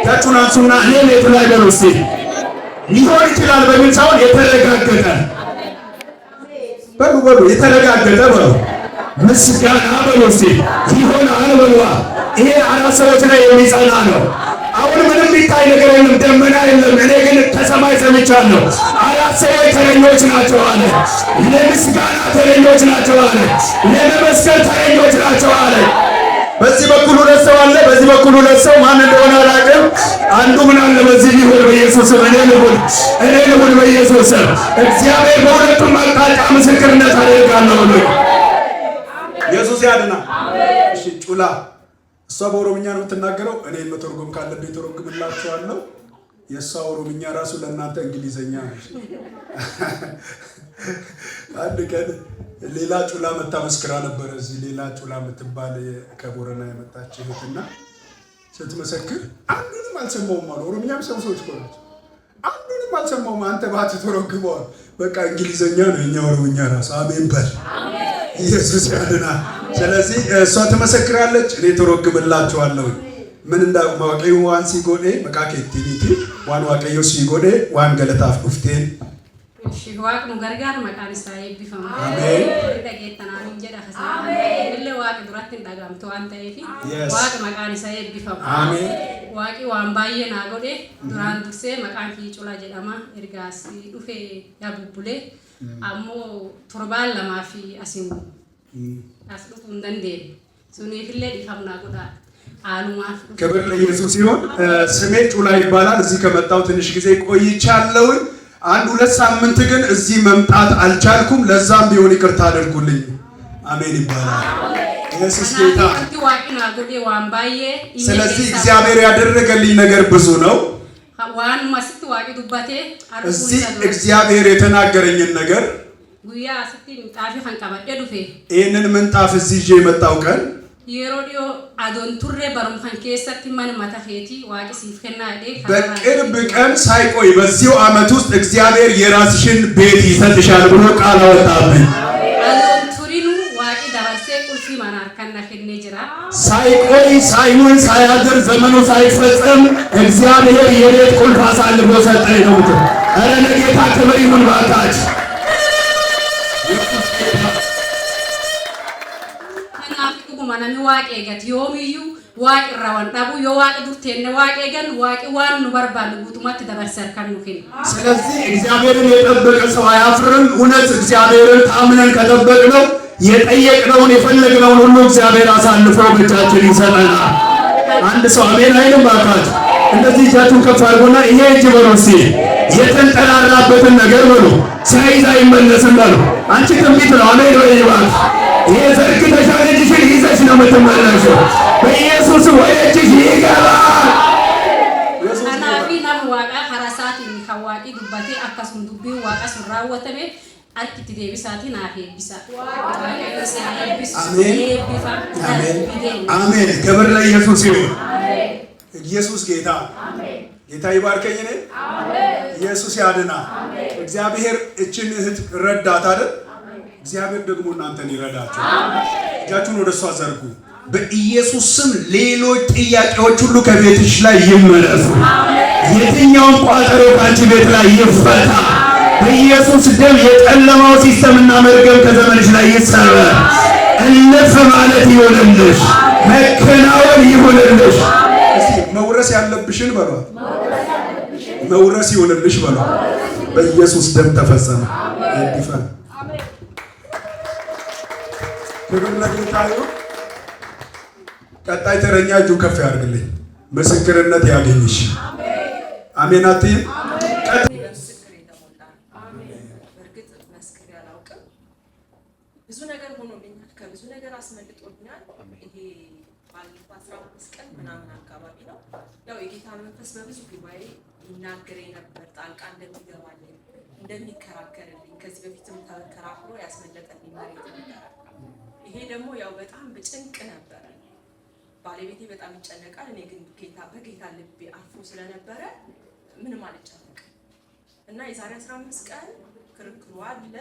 ታቹናንሱና እኔ ቤት ላይ በሉሲ ሊሆን ይችላል በሚል ሳይሆን የተረጋገጠ በሉ የተረጋገጠ በሉ ምስጋና በሉሲ ይሆናል በሉ። ይሄ አራት ሰዎች ላይ የሚጸና ነው። አሁን ምንም የሚታይ ነገር የለም፣ ደመና የለም። እኔ ግን ከሰማይ ሰምቻለሁ። አራት ሰዎች ተረኞች ናቸው አለ። ለምስጋና ተረኞች ናቸው አለ። ለመመስገን ተረኞች ናቸው አለ። በዚህ በኩል ሁለት ሰው አለ፣ በዚህ በኩል ሁለት ሰው ማን እንደሆነ አላውቅም። አንዱ ምን አለ በዚህ ሊሆን በኢየሱስ ስም እኔ ልሁን በኢየሱስ ስም እግዚአብሔር በሁለቱም አቅጣጫ ምስክርነት አደርጋለሁ ብሎ ኢየሱስ ያድናል። እሺ ጩላ እሷ በኦሮምኛ ነው የምትናገረው። እኔ መተርጎም ካለብኝ ተረጉምላችኋለሁ። የእሷ ኦሮምኛ ራሱ ለእናንተ እንግሊዘኛ ነው። አንድ ቀን ሌላ ጩላ መታ መስክራ ነበረ። እዚህ ሌላ ጩላ የምትባል ከቦረና የመጣች እህትና ስትመሰክር አንዱንም አልሰማውም አሉ። ኦሮምኛ የሚሰሙ ሰዎች እኮ ናቸው። አንዱንም አልሰማውም። አንተ ባትተረጉመዋል በቃ እንግሊዘኛ ነው የኛ ኦሮምኛ ራሱ። አሜን በል ኢየሱስ ያድናል። ስለዚህ እሷ ትመሰክራለች፣ እኔ ተረጉምላችኋለሁ። ምን እንዳው ማቀዩ ዋን ሲጎዴ መቃከቲኒቲ ዋን ዋቀዩ ሲጎዴ ዋን ገለታፍ ዱፍቴን ሽዋቅ ሙገርጋር መቃንሳ ይብፈማ አሜን ደጌተናን እንጀዳ ኸሳ ኢለ ዋቅ ዱራት እንዳጋምቶ አንተ ይፊ ዋቅ መቃንሳ ይብፈማ አሜን ዋቂ ዋን ባየ ናጎዴ ዱራን ዱሴ መቃንኪ ጩላ ጀዳማ እርጋሲ ዱፌ ያቡቡሌ አሞ ቶርባል ለማፊ አሲሙ አስሉት እንደንዴ ሱኔ ፍለ ዲፋምና ጎዳ አሉማ ክብር ለኢየሱስ ይሁን። ስሜ ጩላ ይባላል። እዚህ ከመጣው ትንሽ ጊዜ ቆይቻለሁ። አንድ ሁለት ሳምንት ግን እዚህ መምጣት አልቻልኩም። ለዛም ቢሆን ይቅርታ አድርጉልኝ። አሜን ይባላል። ኢየሱስ ጌታ። ስለዚህ እግዚአብሔር ያደረገልኝ ነገር ብዙ ነው። እዚህ እግዚአብሔር የተናገረኝን ነገር ይህንን ምንጣፍ እዚህ ይዤ የመጣው ቀን በቅርብ ቀን ሳይቆይ በዚሁ ዓመት ውስጥ እግዚአብሔር የራስሽን ቤት ይሰጥሻል ብሎ ቃል አወጣብኝ። ሳይቆይ ሳይሆን ሳያድር ዘመኑ ሳይፈጸም እግዚአብሔር የቤት ቁልፍ አሳልፎ ሰጠኝ ነው። ኧረ ለጌታ ክብር ይሁን ባካች። manami waaqee gat yoomiyyuu waaqi rawan dhabu yoo waaqi durteenne waaqee gan waaqi waan nu barbaannu guutumatti dabarser kan nu kenna። ስለዚህ እግዚአብሔርን የጠበቀ ሰው አያፍርም። እውነት እግዚአብሔርን ታምነን ከጠበቅነው የጠየቅነውን የፈለግነውን ሁሉ እግዚአብሔር አሳልፎ በእጃችን ይሰጠናል። አንድ ሰው አሜን አይልም? ባካች እንደዚህ እጃችሁን ከፍ አድርጉና ይሄ እጅ በሉ እስኪ የተንጠራራበትን ነገር በሉ ሳይዝ አይመለስም በሉ። አንቺ ትንቢት ነው። አሜን ወይ ይባል። ይሄ ዘርግተሻል እጅሽን ይዘሽ ነው የምትመለሺው። በኢየሱስ ወደ እጅሽ ይገባል። ከናፊ ናም ዋቃ ሀራሳት የሚካዋቂ ዱባቴ አካሱም ዱቢ ዋቃ ሱራወተሜ አርኪቲ ዴቢሳቲ ናፊ ቢሳ አሜን። ክብር ለኢየሱስ ይሁን። ኢየሱስ ጌታ ጌታ ይባርከኝ። እኔ ኢየሱስ ያድና። እግዚአብሔር እችን እህት ረዳት አይደል? እግዚአብሔር ደግሞ እናንተን ይረዳችሁ። እጃችሁን ወደ እሷ ዘርጉ። በኢየሱስ ስም ሌሎች ጥያቄዎች ሁሉ ከቤትሽ ላይ ይመለሱ። የትኛውም ቋጠሮ ካንቺ ቤት ላይ ይፈታ። በኢየሱስ ደም የጨለማው ሲስተምና መርገም ከዘመንሽ ላይ ይሰበር። እልፍ ማለት ይሆንልሽ፣ መከናወን ይሆንልሽ። እስቲ መውረስ ያለብሽን በሏት፣ መውረስ ይሆንልሽ በሏት። በኢየሱስ ደም ተፈጸመ። ይፈታ። ክብር ለጌታ ይሁን። ቀጣይ ተረኛ እጁን ከፍ ያድርግልኝ። ምስክርነት ያገኝሽ። አሜን አትይም? ብዙ ነገር ሆኖልኛል። ከብዙ ነገር አስመልጦኛል። ይሄ ባለፈው 15 ቀን ምናምን አካባቢ ነው። ያው የጌታ መንፈስ በብዙ ጉባኤ ይናገረኝ ነበር። ጣልቃ እንደሚገባልኝ እንደሚከራከርልኝ ከዚህ በፊትም ተከራክሮ ያስመለጠልኝ ማለት ነው። ይሄ ደግሞ ያው በጣም በጭንቅ ነበር። ባለቤቴ በጣም ይጨነቃል። እኔ ግን በጌታ ልቤ አርፎ ስለነበረ ምንም አልጨነቅም እና የዛሬ 15 ቀን ክርክሩ አለ፣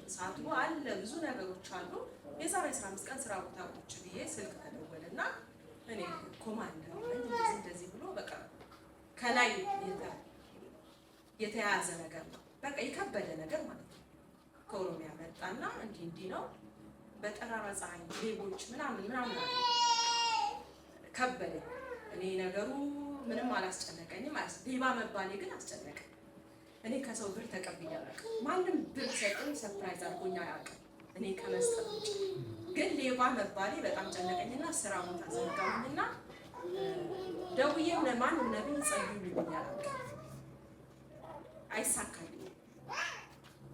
እሳቱ አለ፣ ብዙ ነገሮች አሉ። የዛሬ 15 ቀን ስራ ቦታ ቁጭ ብዬ ስልክ ተደወለና እኔ ኮማንደር ነኝ እንደዚህ ብሎ በቃ ከላይ የተያዘ ነገር ነው። በቃ የከበደ ነገር ማለት ነው። ከኦሮሚያ መጣና እንዲህ ነው በጠራራ ፀሐይ ሌቦች ምናምን ከበደ። እኔ ነገሩ ምንም አላስጨነቀኝም። ሌባ መባሌ ግን አስጨነቀኝ። እኔ ከሰው ብር ተቀብዬ አላውቅም። ማንም ብር ሰጥቶኝ ሰርፕራይዝ አድርጎኝ አያውቅም እኔ ከመስጠት ውጭ። ግን ሌባ መባሌ በጣም ጨነቀኝና ስራ ቦታ ዘጋሁኝና ደውዬም ለማንም ነብይ ጸልዩልኝ አላውቅም። አይሳካልኝም።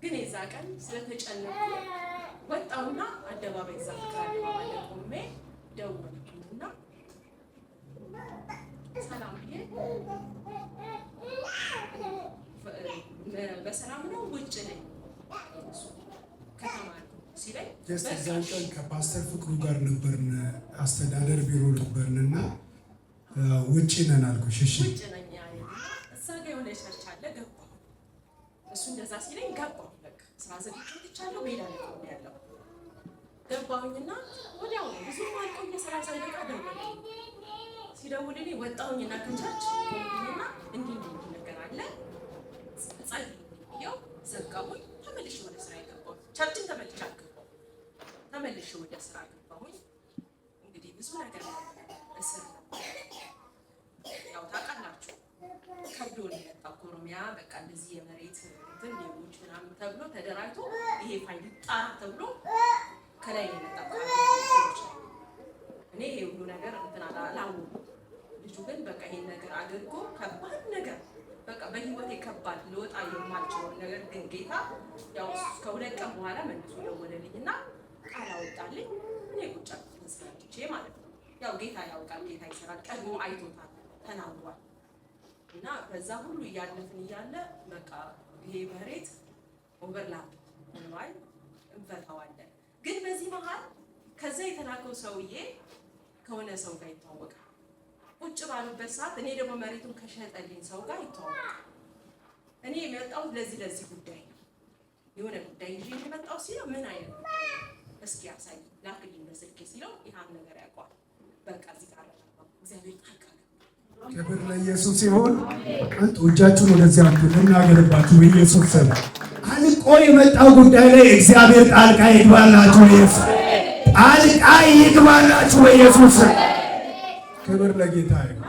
ግን የዛ ቀን ስለተጨነኩ ወጣሁና አደባባይ እዛ ፍቅር አደባባይ ቆሜ ደወልኩኝና ሰላም ብዬ በሰላም ነው ውጭ ነኝ ከተማ ሲለኝ የዛን ቀን ከፓስተር ፍቅሩ ጋር ነበርን፣ አስተዳደር ቢሮ ነበርንና ውጭ ነን አልኩሽ። እሺ ውጭ ነኝ ያለኝ እዛ ጋር የሆነ ቸርች አለ ገባሁ። እሱ እንደዛ ሲለኝ ገባሁ። በቃ ስራ ዘግቼ ትቻለሁ ሜዳ ላይ ቆሜ ያለው ገባሁኝና ወዲያው ብዙ አልቆየ 30 ደቂቃ ደወለልኝ። ሲደውልልኝ ወጣሁኝና ከቸርች ቆምኩኝና እንዲህ ነገር አለ ጸልይ ብዬው ዘጋሁኝ። ተመልሼ ወደ ስራ ገባሁ። ቸርችን ተመልሼ አልገባሁም። ተመልሼ ወደ ስራ ገባሁኝ። እንግዲህ ብዙ ነገር እስር ያው ታውቃላችሁ ከብዶ ነው የመጣው ከኦሮሚያ። በቃ እንደዚህ የመሬት እንትን ሌቦች ምናምን ተብሎ ተደራጅቶ ይሄ ፋይል ጣራ ተብሎ ከላይ ነው የመጣው። እኔ ይሄ ሁሉ ነገር እንትን አላወኩም። ልጁ ግን በቃ ይሄን ነገር አድርጎ ከባድ ነገር በቃ በህይወቴ ከባድ ልወጣ የማልችለውን ነገር ግን ጌታ ያው ከሁለት ቀን በኋላ መልሶ ደወለልኝና ቃል አወጣልኝ። እኔ ቁጭ አልኩ ተስፋልቼ ማለት ነው። ያው ጌታ ያውቃል፣ ጌታ ይሰራል። ቀድሞ አይቶታል፣ ተናግሯል። እና በዛ ሁሉ እያለፍን እያለ በቃ ይሄ መሬት ኦቨርላፕ ሆኗል፣ እንፈታዋለን። ግን በዚህ መሀል ከዛ የተላከው ሰውዬ ከሆነ ሰው ጋር ይተዋወቃል። ቁጭ ባሉበት ሰዓት እኔ ደግሞ መሬቱን ከሸጠልኝ ሰው ጋር ይተዋወቃል። እኔ የመጣሁት ለዚህ ጉዳይ ነው፣ የሆነ ጉዳይ ይዤ የመጣሁ ሲለው ምን አይነት እስኪ ያሳይ ላክልኝ በስልኬ ሲለው ይሄን ነገር ያውቀዋል። በቃ እዚህ ጋር እግዚአብሔር ጣልቃ ገባ። ክብር ለኢየሱስ ይሁን። አንተ እጃችሁን ወደዚህ አምጡ ልናገርባችሁ በኢየሱስ ስም። አልቆ የመጣው ጉዳይ ላይ እግዚአብሔር ጣልቃ ይግባላችሁ። ኢየሱስ ጣልቃ ይግባላችሁ በኢየሱስ ስም። ክብር ለጌታ ይሁን።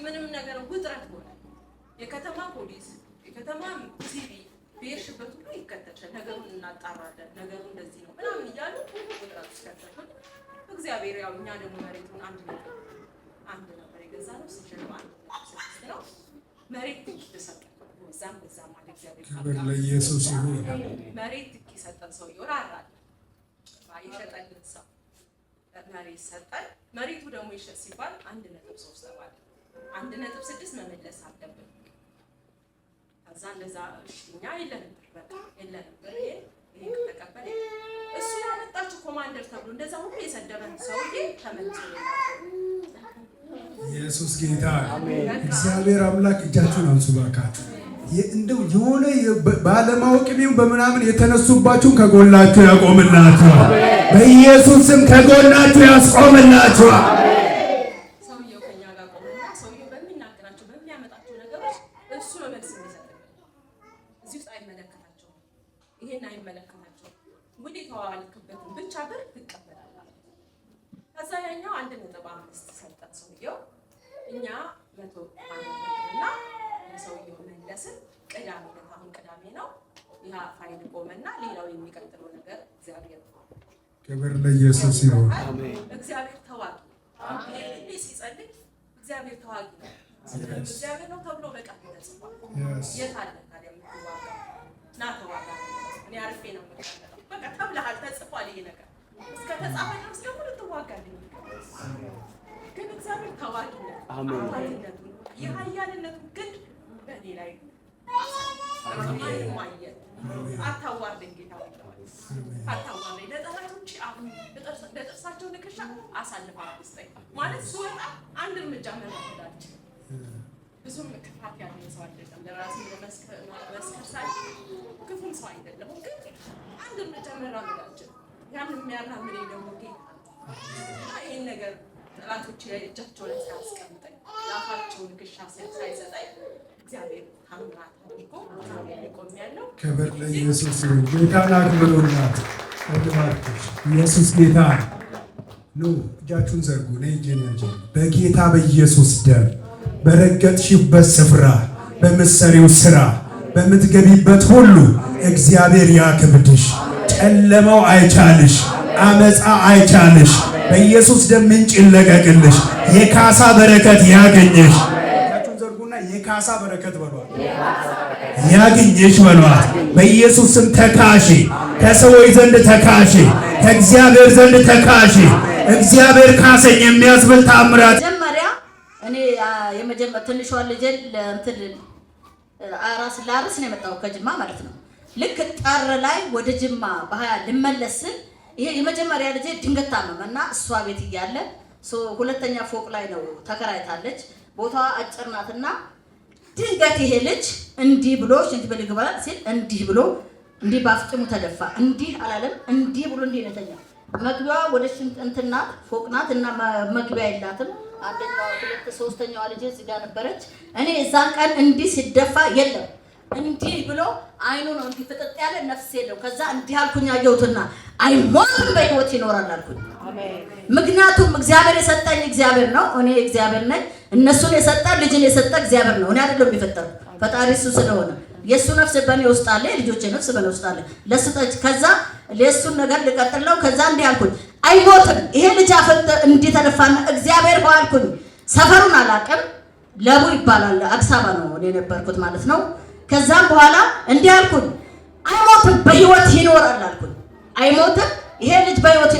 ምንም ነገር ውጥረት ሆነ። የከተማ ፖሊስ፣ የከተማ ሲቪ በየሽበት ሁሉ ይከተልሻል። ነገሩን እናጣራለን፣ ነገሩ እንደዚህ ነው ምናምን እያሉ ውጥረት ሲከተሉን እግዚአብሔር ያው እኛ ደግሞ መሬቱን አንድ ነበር የገዛነው ሲጀምር ነው መሬት ትኪ ተሰጠን። በዛም ማለት እግዚአብሔር ክብር ለኢየሱስ ይሁን። መሬት ትኪ ሰጠን። ሰው ይወራራል የሸጠልን ሰው መሬት ሰጠን። መሬቱ ደግሞ ይሸጥ ሲባል 1.3 ተባለ። 1.6 መመለስ አለብን። ከዛ እንደዛ እኛ የለንም ነበር ይሄ ተቀበለ። እሱ ያመጣችው ኮማንደር ተብሎ እንደዛ ሁሉ የሰደበን ሰውዬ ተመልሶ ኢየሱስ ጌታ እግዚአብሔር አምላክ እጃችሁን አንሱ ባካችሁ። እንደው የሆነ ባለማወቅ ቢሆን በምናምን የተነሱባችሁ ከጎናችሁ ያቆምላችኋል። በኢየሱስ ስም ከጎናችሁ ያስቆምላችኋል። ሰውየው ከኛ ጋር ቆመና ሰውየው በሚናገራቸው በሚያመጣቸው ነገሮች እሱ ነው መልስ የሚሰጠው። እዚህ ውስጥ አይመለከታቸውም፣ ይሄን አይመለከታቸውም። ወደ ተዋልክበትን ብቻ ብር ትቀበላለህ። ከዛ ያኛው 1.5 ሰጠን ሰውየው፣ እኛ 100 እና ሰውየው መለስን። ቅዳሜ ነው፣ አሁን ቅዳሜ ነው። ያ ፋይል ቆመና ሌላው የሚቀጥለው ነገር እግዚአብሔር ነው። ክብር ለኢየሱስ ይሁን። እግዚአብሔር ተዋጊ ይሄ ሲጸልይ እግዚአብሔር ተዋጊ ነው። እግዚአብሔር ነው ተብሎ በቃል ተጽፏል። የት አለ ታዲያ የምትዋጋ? ና ተዋጋ። እኔ አርፌ ነው በቃ ተብለሃል፣ ተጽፏል። ይሄ ነገር እስከ ተጻፈ ድረስ ደግሞ ልትዋጋልኝ። ግን እግዚአብሔር ተዋጊ ነው። አሜን። የኃያልነቱ ግን በእኔ ላይ አታዋርደኝ ጌታ አታዋርደኝ። ለጠላቶቼ አሁን ለጥርሳቸው ንክሻ አሳልፋ አትስጠኝ ማለት ስወጣ አንድ እርምጃ መራመዳች ብዙም ክፋት ያለኝ ሰው አይደለም። ለራሴ ለመስከር ሳይ ክፉም ሰው አይደለም። ግን አንድ እርምጃ መራመዳች ያን የሚያራምደኝ ደግሞ ጌታ ይህን ነገር ጠላቶቼ እጃቸው ላይ ሳያስቀምጠኝ ለአፋቸው ንክሻ ሳይሰጠኝ እግዚአብሔር ታምራት አድርጎ ቆም ያለው ክብር ለኢየሱስ ይሁን። ጌታን አክብሩላት ወንድማቶች። ኢየሱስ ጌታ ነው። እጃችሁን ዘርጉ። ነይ ጀነጀ በጌታ በኢየሱስ ደም በረገጥሽበት ስፍራ በምትሰሪው ስራ በምትገቢበት ሁሉ እግዚአብሔር ያክብድሽ። ጨለማው አይቻልሽ፣ አመፃ አይቻልሽ። በኢየሱስ ደም ምንጭ ይለቀቅልሽ። የካሳ በረከት ያገኘሽ። እጃችሁን ዘርጉና የካሳ በረከት በሏት። ያገኘሽ በሏት። በኢየሱስ ስም ተካሺ። ከሰዎች ዘንድ ተካሺ፣ ከእግዚአብሔር ዘንድ ተካሺ። እግዚአብሔር ካሰኝ የሚያስብል ተአምራት መጀመሪያ እኔ የመጀመሪያ ትንሿ ልጄን ለእንትን ላርስ ነው የመጣው ከጅማ ማለት ነው። ልክ ጠር ላይ ወደ ጅማ በ20 ልመለስ ይሄ የመጀመሪያ ልጄ ድንገት ታመመና እሷ ቤት እያለ ሁለተኛ ፎቅ ላይ ነው ተከራይታለች። ቦታዋ አጭር ናትና ድንገት ይሄ ልጅ እንዲህ ብሎ ሽንት በልግባል ሲል እንዲህ ብሎ እንዲህ ባፍጥሙ ተደፋ። እንዲህ አላለም፣ እንዲህ ብሎ እንዲህ ነተኛ። መግቢያዋ ወደ ሽንት እንትናት ፎቅ ናት እና መግቢያ የላትም። አንደኛው ሁለት ሶስተኛዋ ልጅ እዚህ ጋር ነበረች። እኔ እዛን ቀን እንዲህ ሲደፋ የለም እንዲህ ብሎ አይኑ ነው እንዲህ ፍጥጥ ያለ ነፍስ የለው። ከዛ እንዲህ አልኩኝ አየሁትና አይሞትም በህይወት ይኖራል አልኩኝ። ምክንያቱም እግዚአብሔር የሰጠኝ እግዚአብሔር ነው፣ እኔ እግዚአብሔር ነኝ። እነሱን የሰጠ ልጅን የሰጠ እግዚአብሔር ነው፣ እኔ አይደለም የሚፈጠር ፈጣሪ እሱ ስለሆነ የሱ ነፍስ በእኔ ውስጥ አለ፣ ልጆቼ ነፍስ በእኔ ውስጥ አለ። ለስጠች ከዛ ለሱን ነገር ልቀጥለው። ከዛ እንዲህ አልኩኝ አይሞትም ይሄ ልጅ አፈጥ እንዲህ ተነፋና እግዚአብሔር ሆይ አልኩኝ። ሰፈሩን አላውቅም፣ ለቡ ይባላል አዲስ አበባ ነው እኔ ነበርኩት ማለት ነው። ከዛም በኋላ እንዲህ አልኩኝ አይሞትም በህይወት ይኖራል አልኩኝ። አይሞትም ይሄ ልጅ በህይወት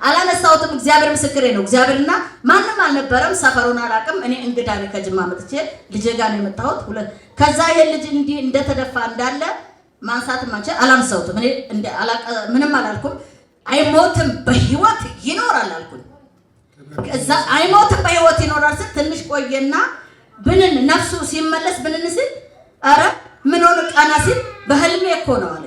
አላነሳሁትም። እግዚአብሔር ምስክሬ ነው። እግዚአብሔርና ማንም አልነበረም። ሰፈሩን አላውቅም። እኔ እንግዳ ነኝ ከጅማ መጥቼ ልጄ ጋር ነው የመጣሁት። ከዛ ይሄ ልጅ እንዲህ እንደተደፋ እንዳለ ማንሳትም አንቺ አላነሳሁትም። እኔ ምንም አላልኩም። አይሞትም በህይወት ይኖራል አልኩኝ። ከዛ አይሞትም በህይወት ይኖራል ስል ትንሽ ቆየና ብንን ነፍሱ ሲመለስ ብንን ሲል አረ ምን ሆነ ቀና ሲል በህልሜ እኮ ነው አለ።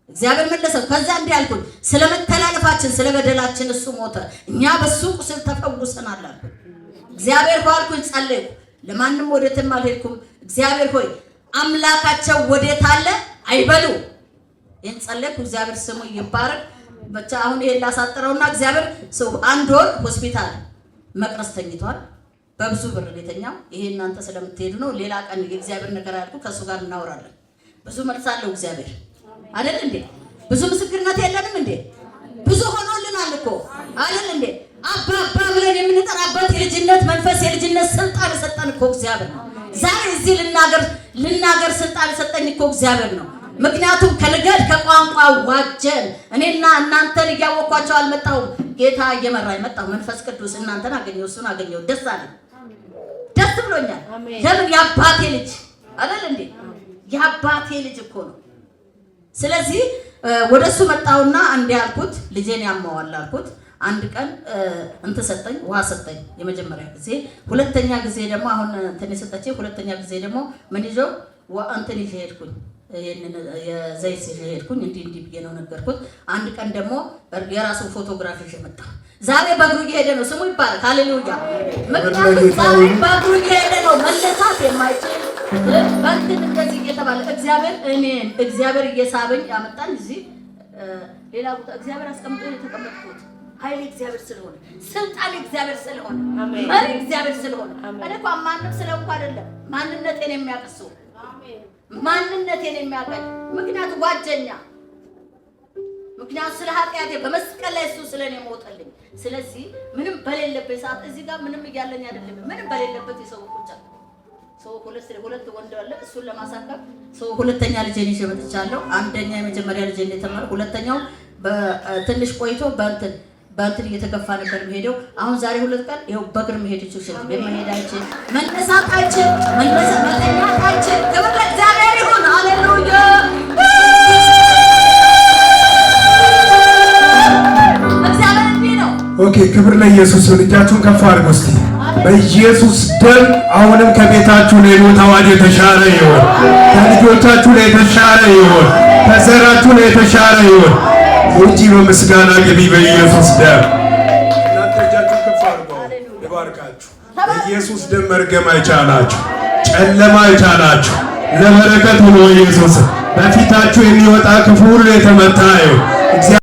እግዚአብሔር መለሰው። ከዛ እንዲህ አልኩኝ ስለመተላለፋችን ስለበደላችን እሱ ሞተ፣ እኛ በሱ ቁስል ተፈውሰናል አልኩኝ። እግዚአብሔር ሆይ አልኩኝ ጸለይኩ። ለማንም ወደትም አልሄድኩም። እግዚአብሔር ሆይ አምላካቸው ወዴት አለ አይበሉ። ይህን ጸለይኩ። እግዚአብሔር ስሙ ይባረክ። ብቻ አሁን ይሄን ላሳጥረውና እግዚአብሔር ሰው አንድ ወር ሆስፒታል መቅረስ ተኝቷል። በብዙ ብር የተኛው ይሄ እናንተ ስለምትሄዱ ነው። ሌላ ቀን የእግዚአብሔር ነገር ያልኩ ከሱ ጋር እናወራለን። ብዙ መልስ አለው እግዚአብሔር አይደል እንዴ? ብዙ ምስክርነት የለንም እንዴ? ብዙ ሆኖልናል እኮ አይደል እንዴ? አባባ ብለን የምንጠራበት የልጅነት መንፈስ የልጅነት ስልጣን የሰጠን እኮ እግዚአብሔር ነው። ዛሬ እዚህ ልናገር ስልጣን የሰጠኝ እኮ እግዚአብሔር ነው። ምክንያቱም ከልገድ ከቋንቋ ዋጀን። እኔና እናንተን እያወኳቸው አልመጣሁም። ጌታ እየመራ የመጣው መንፈስ ቅዱስ እናንተን አገኘው፣ እሱን አገኘው። ደስ አለኝ፣ ደስ ብሎኛል። ለምን የአባቴ ልጅ አይደል እንዴ? የአባቴ ልጅ እኮ ነው። ስለዚህ ወደሱ መጣውና እንዴ አልኩት፣ ልጄን ያማዋል አልኩት። አንድ ቀን እንትን ሰጠኝ፣ ውሃ ሰጠኝ የመጀመሪያ ጊዜ። ሁለተኛ ጊዜ ደግሞ አሁን እንትን ሰጠች። ሁለተኛ ጊዜ ደግሞ ምን ይዞ እንትን ይዤ ሄድኩኝ፣ የዘይት ይዤ ሄድኩኝ። እንዲህ ብዬ ነው ነገርኩት። አንድ ቀን ደግሞ የራሱ ፎቶግራፍ ይዤ መጣ። ዛሬ በእግሩ እየሄደ ነው። ስሙ ይባረክ። ሃሌሉያ። ምክንያቱም ዛሬ በእግሩ እየሄደ ነው። መለሳት የማይችል በእንትን እንደዚህ እየተባለ እግዚአብሔር እየሳበኝ ያመጣን እዚህ ሌላ ቦታ እግዚአብሔር አስቀምጦ የተቀመጥኩት ኃይል እግዚአብሔር ስለሆነ ስልጣን እግዚአብሔር ስለሆነ መሪ እግዚአብሔር ስለሆነ እኔ እኮ ማንንም ስለውኩ አይደለም ማንነቴን የሚያቀሱ ማንነቴን የሚያቀኝ ምክንያቱም ዋጀኛ ምክንያቱም ስለ ኃጢአቴ በመስቀል ላይ እሱ ስለኔ ሞተልኝ። ስለዚህ ምንም በሌለበት ሰዓት እዚህ ጋር ምንም እያለኝ አይደለም። ምንም በሌለበት የሰው ቁጫ ሰው ሁለት ወንድ አለ። እሱን ለማሳከም ሰው ሁለተኛ ልጅ እኔ ሸመጥቻለሁ። አንደኛ የመጀመሪያ ልጅ እኔ ተማር፣ ሁለተኛው በትንሽ ቆይቶ በእንትን እየተገፋ ነበር የሚሄደው። አሁን ዛሬ 2 ቀን ይኸው በእግር መሄድ ይችላል። በመሄዳችን መነሳታችን መነሳታችን ክብር ለእግዚአብሔር ኦኬ፣ ክብር ለኢየሱስ ይሁን። እጃችሁን ከፍ አድርጉ እስቲ። በኢየሱስ ደም አሁንም ከቤታችሁ ላይ ሞት አዋጅ የተሻረ ይሁን። ከልጆቻችሁ ላይ የተሻረ ይሁን። ከዘራችሁ ላይ የተሻረ ይሁን። ውጪ በምስጋና ግቢ በኢየሱስ ደም። እናንተ እጃችሁን ከፍ አድርጉ። ይባርካችሁ። በኢየሱስ ደም መርገም አይቻላችሁ፣ ጨለማ አይቻላችሁ። ለበረከት ሆኖ ኢየሱስ በፊታችሁ የሚወጣ ክፉ ሁሉ የተመታ ይሁን።